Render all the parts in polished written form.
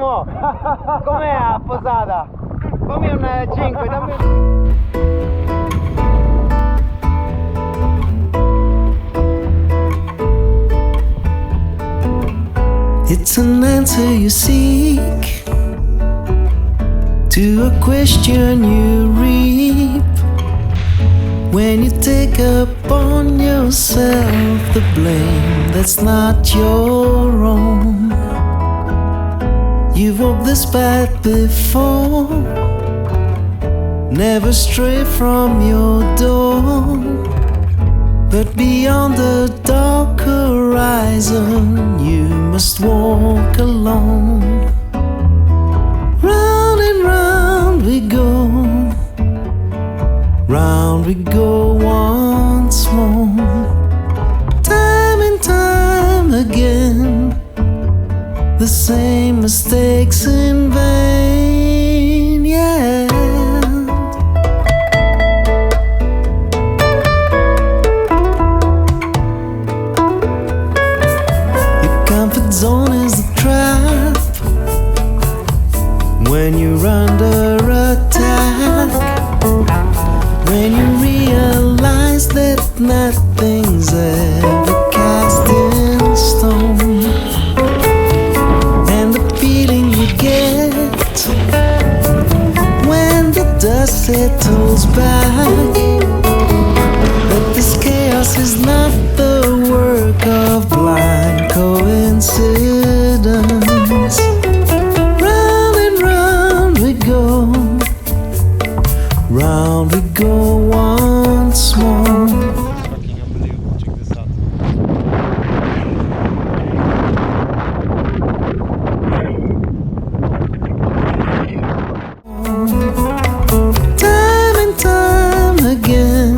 Massimo, com'è a posata? Fammi un 5, dammi It's an answer you seek to a question you reap when you take upon yourself the blame that's not your own. You've walked this path before, never stray from your door, but beyond the dark horizon you must walk alone. Round and round we go, round we go once more. Time and time again, the same mistakes in vain, yeah. Your comfort zone is a trap when you're under attack, when you realize that nothing's ever cast in stone, and the feeling you get when the dust settles back, that this chaos is not the work of blind coincidence. Round and round we go, round we go once more. Fucking unbelievable, check this out. Time and time again,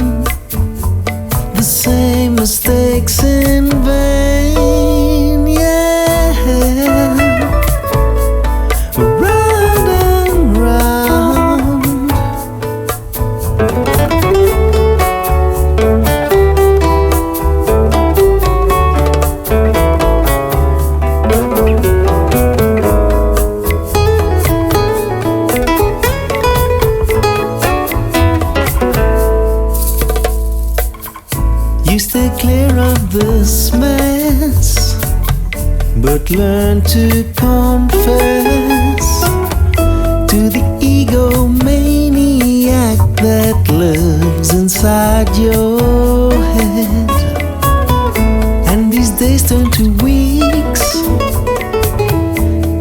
the same mistakes in vain, yeah. Round and round. You stay clear of this mess, but learn to confess to the egomaniac that lives inside your head. And these days turn to weeks,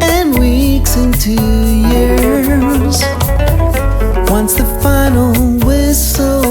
and weeks into years, once the final whistle